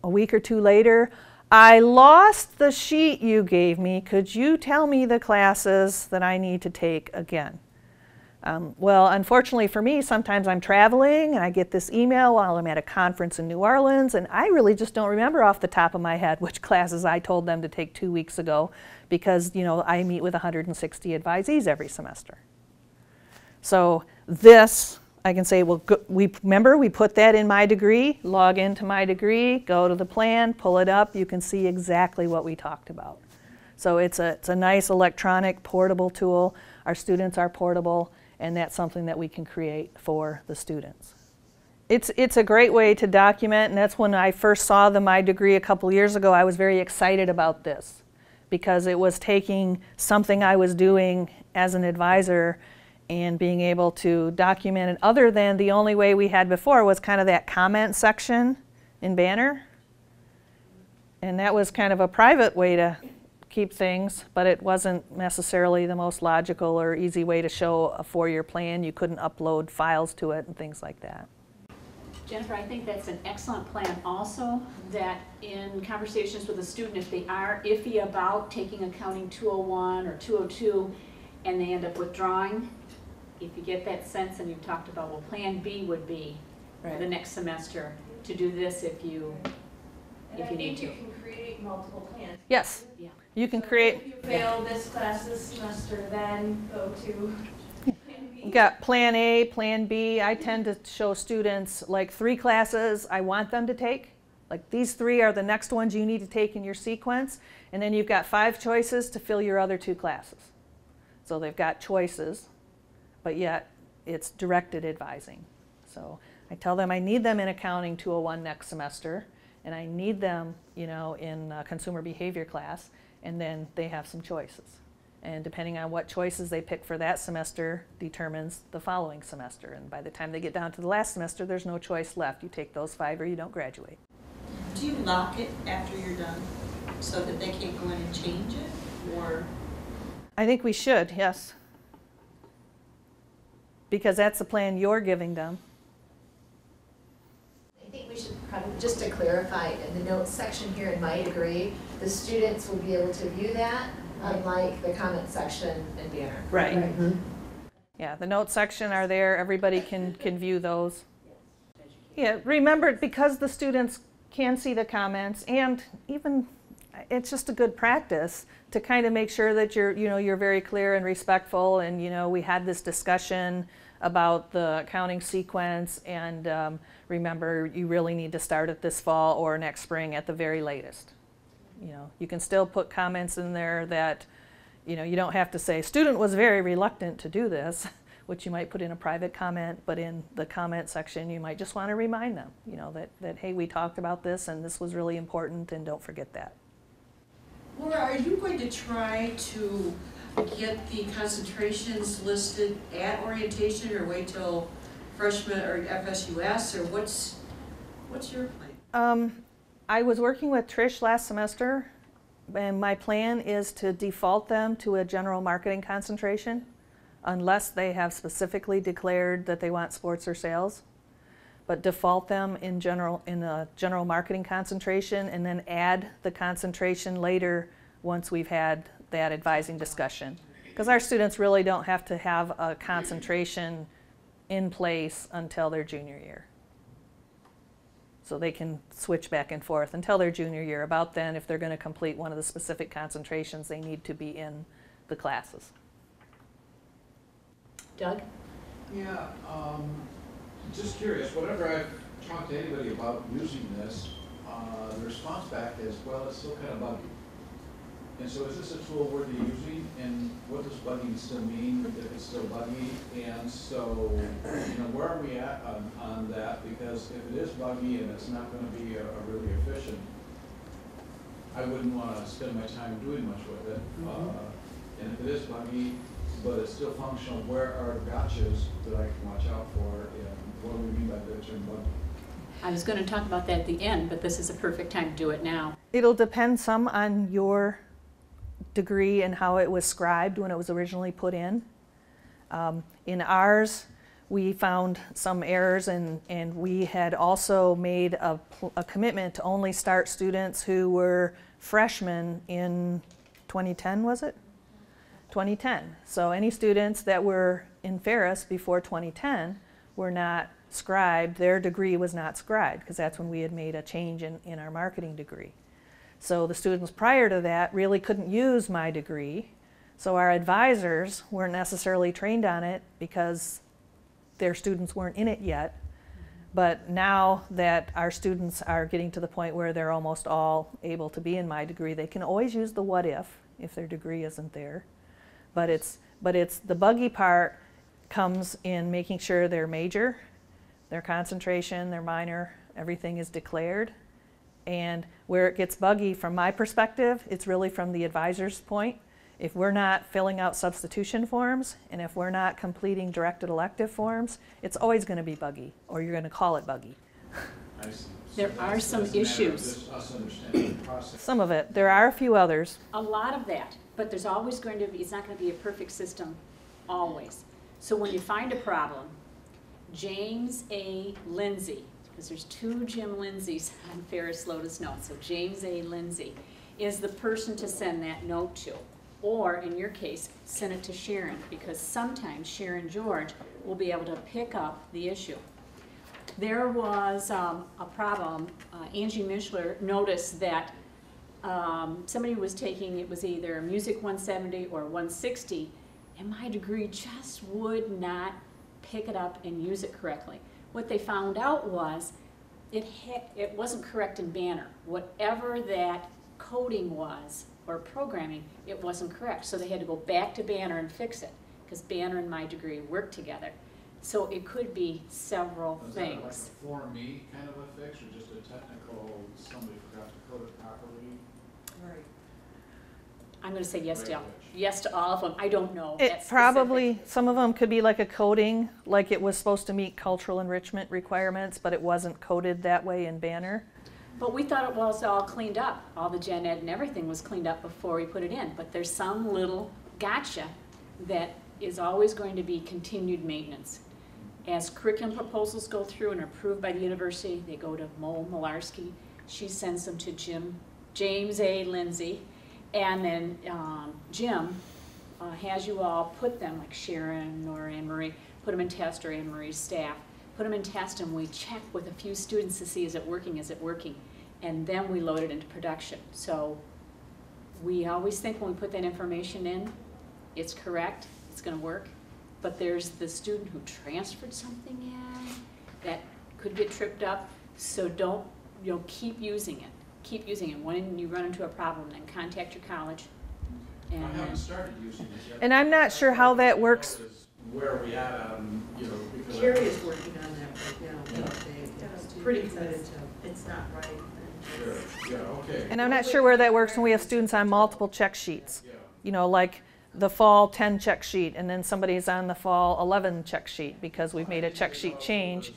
a week or two later. I lost the sheet you gave me. Could you tell me the classes that I need to take again? Well, unfortunately for me, sometimes I'm traveling and I get this email while I'm at a conference in New Orleans, and I really just don't remember off the top of my head which classes I told them to take 2 weeks ago because, I meet with 160 advisees every semester. So this, I can say, well, remember we put that in MyDegree, log into MyDegree, go to the plan, pull it up, you can see exactly what we talked about. So it's a nice electronic portable tool. Our students are portable, and that's something that we can create for the students. It's a great way to document, and that's when I first saw the MyDegree a couple years ago. I was very excited about this because it was taking something I was doing as an advisor and being able to document it, other than the only way we had before was kind of that comment section in Banner. And that was kind of a private way to keep things, but it wasn't necessarily the most logical or easy way to show a 4-year plan. You couldn't upload files to it and things like that. Jennifer, I think that's an excellent plan also, that in conversations with a student, if they are iffy about taking Accounting 201 or 202 and they end up withdrawing, if you get that sense and you've talked about, well, plan B would be for the next semester to do this if you need to. You can create multiple plans. Yes. Yeah. You can create. If you fail this class this semester, then go to plan B. You've got plan A, plan B. I tend to show students like 3 classes I want them to take. Like these 3 are the next ones you need to take in your sequence. And then you've got 5 choices to fill your other 2 classes. So they've got choices, but yet it's directed advising. So I tell them I need them in Accounting 201 next semester, and I need them, in consumer behavior class, and then they have some choices. And depending on what choices they pick for that semester determines the following semester. And by the time they get down to the last semester, there's no choice left. You take those 5 or you don't graduate. Do you lock it after you're done so that they can't go in and change it? Or I think we should, yes. Because that's the plan you're giving them. I think we should probably, just to clarify, in the notes section here in MyDegree, the students will be able to view that, unlike the comment section in Banner. Right. Mm-hmm. Yeah, the notes section are there. Everybody can view those. Yeah, remember, because the students can see the comments, and even it's just a good practice to kind of make sure that you're very clear and respectful. And we had this discussion about the accounting sequence, and remember, you really need to start it this fall or next spring at the very latest. You can still put comments in there that, you don't have to say, student was very reluctant to do this, which you might put in a private comment, but in the comment section, you might just want to remind them, that, hey, we talked about this and this was really important, and don't forget that. Laura, are you going to try to get the concentrations listed at orientation, or wait till freshman or FSUS, or what's your plan? I was working with Trish last semester, and my plan is to default them to a general marketing concentration unless they have specifically declared that they want sports or sales, but default them in a general marketing concentration, and then add the concentration later once we've had that advising discussion. Because our students really don't have to have a concentration in place until their junior year. So they can switch back and forth until their junior year. About then, if they're going to complete one of the specific concentrations, they need to be in the classes. Doug? Yeah, just curious, whenever I've talked to anybody about using this, the response back is, well, it's still kind of buggy. And so is this a tool worth using, and what does buggy still mean if it's still buggy? And so, where are we at on that? Because if it is buggy and it's not going to be a really efficient, I wouldn't want to spend my time doing much with it. And if it is buggy, but it's still functional, where are gotchas that I can watch out for, and what do we mean by the term buggy? I was going to talk about that at the end, but this is a perfect time to do it now. It'll depend some on your degree and how it was scribed when it was originally put in. In ours, we found some errors, and we had also made a commitment to only start students who were freshmen in 2010, was it? 2010. So any students that were in Ferris before 2010 were not scribed. Their degree was not scribed, because that's when we had made a change in our marketing degree. So the students prior to that really couldn't use MyDegree. So our advisors weren't necessarily trained on it because their students weren't in it yet. But now that our students are getting to the point where they're almost all able to be in MyDegree, they can always use the what if their degree isn't there. But it's the buggy part comes in making sure their major, their concentration, their minor, everything is declared. And where it gets buggy from my perspective, it's really from the advisor's point. If we're not filling out substitution forms, and if we're not completing directed elective forms, it's always going to be buggy, or you're going to call it buggy. I see. There are some issues. Just us understanding the process. Some of it. There are a few others. A lot of that, but there's always going to be, it's not going to be a perfect system, always. So when you find a problem, James A. Lindsay, because there's two Jim Lindsays on Ferris Lotus Notes, so James A. Lindsay is the person to send that note to. Or, in your case, send it to Sharon, because sometimes Sharon George will be able to pick up the issue. There was a problem. Angie Mischler noticed that somebody was taking, it was either Music 170 or 160, and MyDegree just would not pick it up and use it correctly. What they found out was it wasn't correct in Banner. Whatever that coding was, or programming, it wasn't correct. So they had to go back to Banner and fix it, because Banner and MyDegree work together. So it could be several things. Is that like a for me kind of a fix, or just a technical, somebody forgot to code it properly? Right. I'm going to say yes to all. Right. Yes to all of them. I don't know. It That's probably, specific. some of them could be like a coding, like it was supposed to meet cultural enrichment requirements, but it wasn't coded that way in Banner. But we thought it was all cleaned up. All the gen ed and everything was cleaned up before we put it in. But there's some little gotcha that is always going to be continued maintenance. As curriculum proposals go through and are approved by the university, they go to Mo Malarski. She sends them to James A. Lindsay. And then Jim has you all put them, like Sharon or Anne Marie, put them in test, or Anne Marie's staff, put them in test, and we check with a few students to see, is it working, and then we load it into production. So we always think when we put that information in, it's correct, it's going to work, but there's the student who transferred something in that could get tripped up, so don't, keep using it. Keep using it. When you run into a problem, then contact your college. I haven't started using this yet. And I'm not sure how that works. Where are we at, because Carrie is working on that right now. It's pretty good. It's not right. Sure, yeah, okay. And I'm not sure where that works when we have students on multiple check sheets. Yeah. Like the fall 10 check sheet, and then somebody's on the fall 11 check sheet because we've made a check sheet change.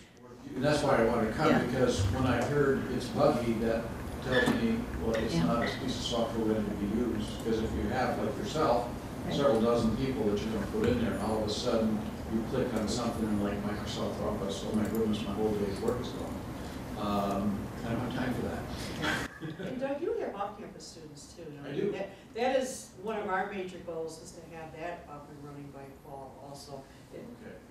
And that's why I wanted to come, because when I heard it's buggy, that tells me, well, it's not a piece of software ready to be used. Because if you have, like yourself, several dozen people that you're going to put in there, and all of a sudden you click on something like Microsoft Office, oh my goodness, my whole day's work is gone. I don't have time for that. And Doug, you have off-campus students too, don't I you? do. That is one of our major goals, is to have that up and running by fall also. Okay.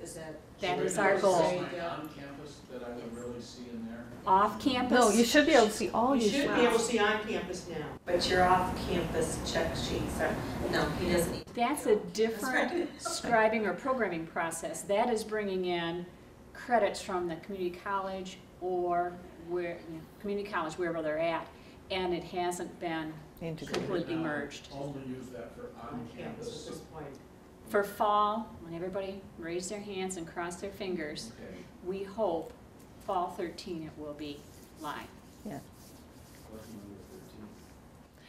Is that? That is So our is goal. this my on-campus that I can really see in there? Off campus? No, you should be able to see all You your should students. be able to see on campus now. But your off-campus check sheets are, no, he doesn't need. That's a different scribing or programming process. That is bringing in credits from the community college or community college, wherever they're at, and it hasn't been Integrated. completely merged. Only use that for On campus on-campus. at this point. For fall, when everybody raise their hands and cross their fingers, Okay. we hope fall 13 it will be live. Yeah. Lucky number 13.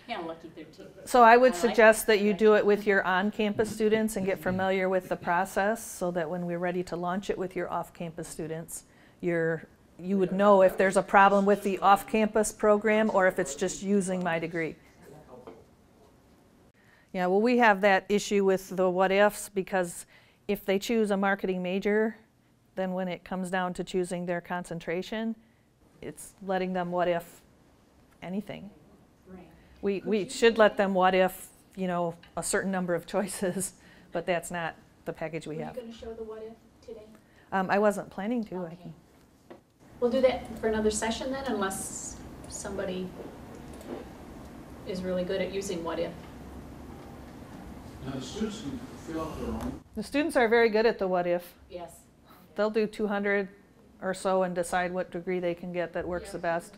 Yeah, lucky 13. So I would I like suggest it. that you do it with your on-campus students and get familiar with the process so that when we're ready to launch it with your off-campus students, you would know if there's a problem with the off-campus program or if it's just using MyDegree. Yeah, well, we have that issue with the what-ifs because if they choose a marketing major, then when it comes down to choosing their concentration, it's letting them what-if anything. Right. We should let them what if, a certain number of choices, but that's not the package we have. Are you going to show the what if today? I wasn't planning to. I Okay. can. We'll do that for another session then, unless somebody is really good at using what if. Now, the students can fill out their own. The students are very good at the what if. Yes. They'll do 200 or so and decide what degree they can get that works the best.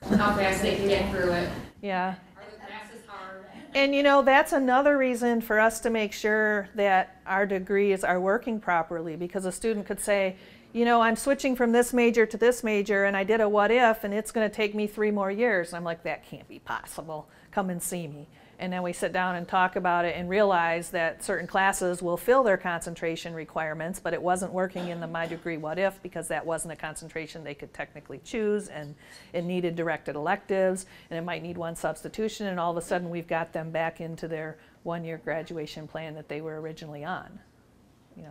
How fast they can get through it. Yeah. Are the classes hard? And that's another reason for us to make sure that our degrees are working properly, because a student could say, I'm switching from this major to this major and I did a what if and it's going to take me 3 more years. And I'm like, that can't be possible. Come and see me. And then we sit down and talk about it and realize that certain classes will fill their concentration requirements, but it wasn't working in the MyDegree what if because that wasn't a concentration they could technically choose, and it needed directed electives and it might need one substitution, and all of a sudden we've got them back into their 1-year graduation plan that they were originally on.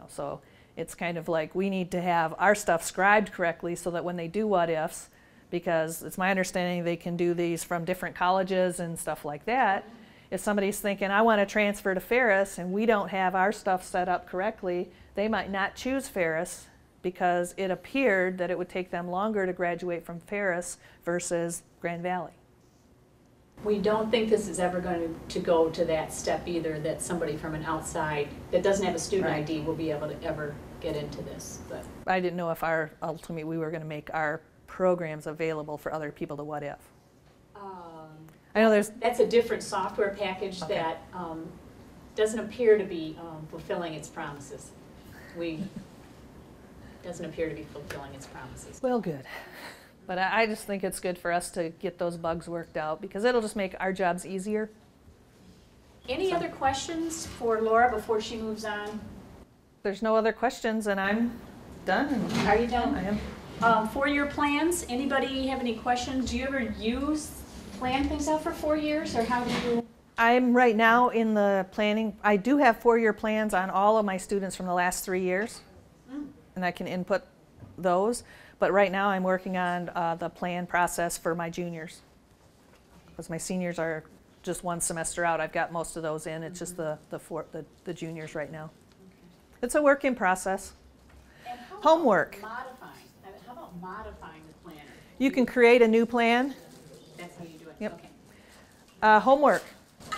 So it's kind of like we need to have our stuff scribed correctly so that when they do what ifs, because it's my understanding they can do these from different colleges and stuff like that. If somebody's thinking, I want to transfer to Ferris and we don't have our stuff set up correctly, they might not choose Ferris because it appeared that it would take them longer to graduate from Ferris versus Grand Valley. We don't think this is ever going to go to that step either, that somebody from an outside that doesn't have a student Right. ID will be able to ever get into this. But I didn't know if we were going to make our programs available for other people to what if. I know there's, that's a different software package Okay. that doesn't appear to be fulfilling its promises. Doesn't appear to be fulfilling its promises. well, good. But I just think it's good for us to get those bugs worked out because it'll just make our jobs easier. Any other questions for Laura before she moves on? There's no other questions and I'm done. Are you done? I am. 4-year plans, anybody have any questions? Do you ever plan things out for 4 years, or how do you? I'm right now in the planning. I do have 4-year plans on all of my students from the last 3 years, and I can input those. But right now I'm working on the plan process for my juniors, because my seniors are just 1 semester out. I've got most of those in. It's just the juniors right now. It's a work in process. And how about Homework. How about modifying the plan? You can create a new plan. That's how you do it? Yep. Okay. Homework. I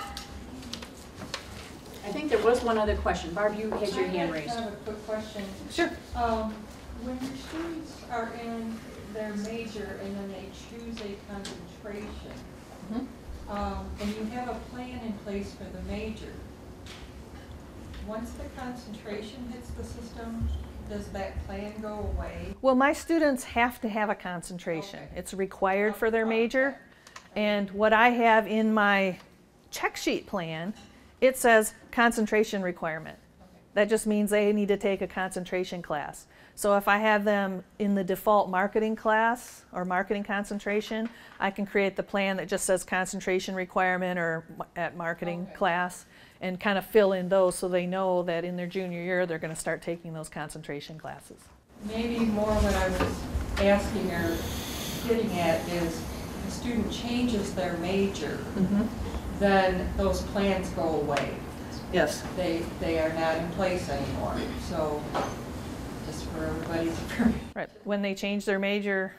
think there was one other question. Barb, you had your hand raised. I have a quick question. Sure. When your students are in their major and then they choose a concentration, and you have a plan in place for the major, once the concentration hits the system, does that plan go away? Well, my students have to have a concentration. Okay. It's required for their major. And what I have in my check sheet plan, it says concentration requirement. That just means they need to take a concentration class. So if I have them in the default marketing class or marketing concentration, I can create the plan that just says concentration requirement or at marketing class, and kind of fill in those so they know that in their junior year they're going to start taking those concentration classes. Maybe more what I was asking or getting at is the student changes their major, then those plans go away. Yes. They are not in place anymore. So for everybody's information. Right, when they change their major,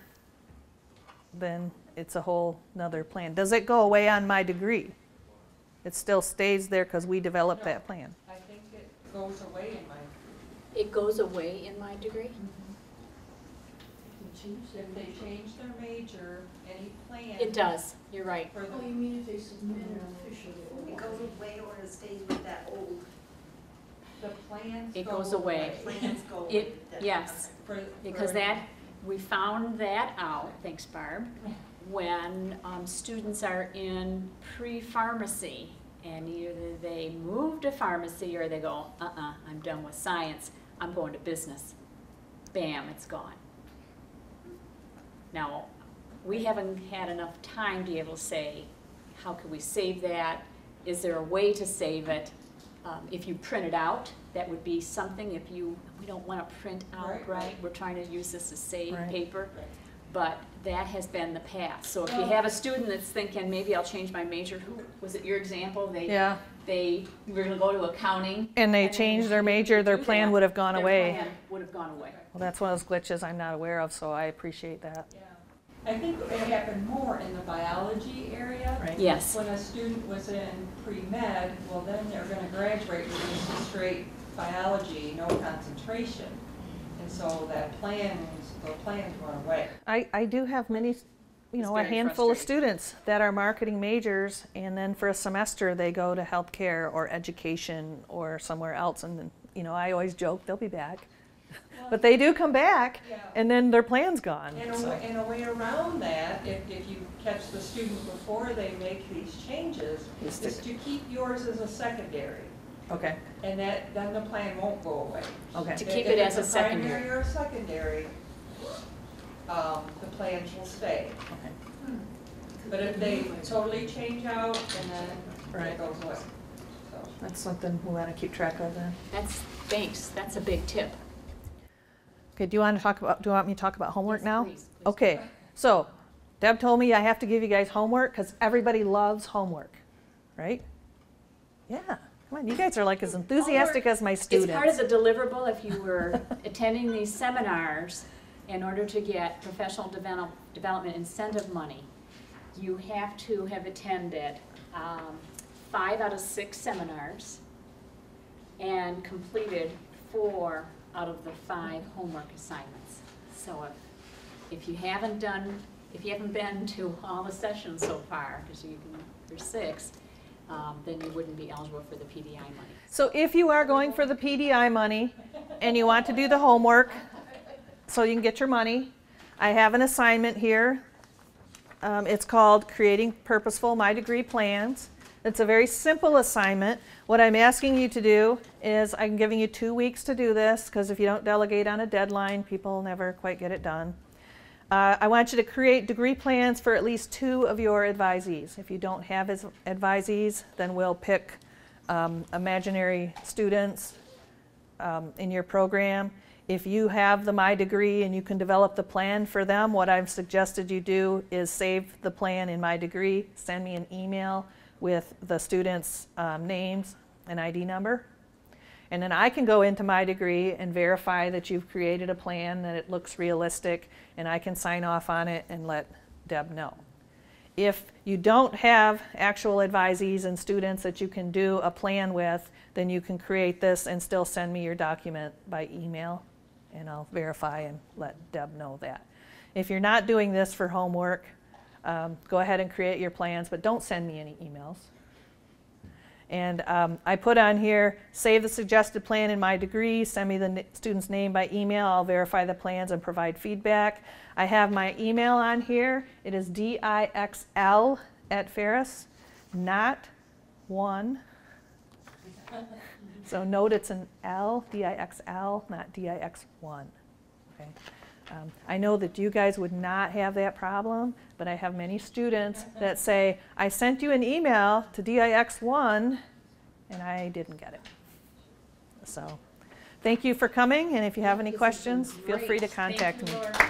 then it's a whole nother plan. Does it go away on MyDegree? It still stays there because we developed that plan. I think it goes away in my, It goes away in MyDegree? if they change their major, any plan. It does, you're right. For the, Oh, you mean if they submit it officially? It goes away or it stays with that old, the plans It go goes away. plans go away. It, That's- yes, For- because for- that, we found that out, thanks Barb, when students are in pre-pharmacy and either they move to pharmacy or they go, I'm done with science, I'm going to business. Bam, it's gone. Now, we haven't had enough time to be able to say, how can we save that? Is there a way to save it? If you print it out, that would be something. We don't want to print out, right? We're trying to use this as saved Right. paper. Right. But that has been the past. So if you have a student that's thinking, maybe I'll change my major, who, was it your example? Yeah, They were gonna go to accounting. and they then changed their if major, you their do plan that, would have gone their away. plan would have gone away. Well, that's one of those glitches I'm not aware of, so I appreciate that. Yeah. I think it happened more in the biology area. Right. Yes. When a student was in pre-med, well, then they're gonna graduate with just straight biology, no concentration. And so the plans went away. I do have many, It's a very handful of frustrating. students that are marketing majors, and then for a semester they go to healthcare or education or somewhere else, and then, I always joke they'll be back. But they do come back, Yeah. and then their plan's gone. And so. a way around that, if you catch the student before they make these changes, is to keep yours as a secondary. Okay, And then the plan won't go away. okay. To keep it as a If it's secondary. primary or a secondary, the plans will stay. But if they totally change out, and then Right. it goes away. So, That's something we want to keep track of then. Thanks, that's a big tip. Okay, do you want me to talk about homework Yes, now? please, please. Okay, so Deb told me I have to give you guys homework because everybody loves homework, right? Yeah, come on, you guys are like as enthusiastic as my students. It's part of the deliverable if you were attending these seminars. In order to get professional development incentive money, you have to have attended 5 out of 6 seminars and completed 4 out of the 5 homework assignments. So if you haven't been to all the sessions so far, because there's 6, then you wouldn't be eligible for the PDI money. So if you are going for the PDI money and you want to do the homework so you can get your money, I have an assignment here. It's called Creating Purposeful MyDegree Plans. It's a very simple assignment. What I'm asking you to do is I'm giving you 2 weeks to do this because if you don't delegate on a deadline, people never quite get it done. I want you to create degree plans for at least 2 of your advisees. If you don't have advisees, then we'll pick imaginary students in your program. If you have the MyDegree and you can develop the plan for them, what I've suggested you do is save the plan in MyDegree, send me an email with the students' names and ID number. And then I can go into MyDegree and verify that you've created a plan, that it looks realistic, and I can sign off on it and let Deb know. If you don't have actual advisees and students that you can do a plan with, then you can create this and still send me your document by email, and I'll verify and let Deb know that. If you're not doing this for homework, go ahead and create your plans, but don't send me any emails. And I put on here, save the suggested plan in MyDegree, send me the student's name by email, I'll verify the plans and provide feedback. I have my email on here, it is dixl@ferris, not 1. So note it's an L, DIXL, not DIX1. Okay. I know that you guys would not have that problem, but I have many students that say, I sent you an email to DIX1 and I didn't get it. So thank you for coming, and if you have any questions, feel free to contact me. Thank you, Laura.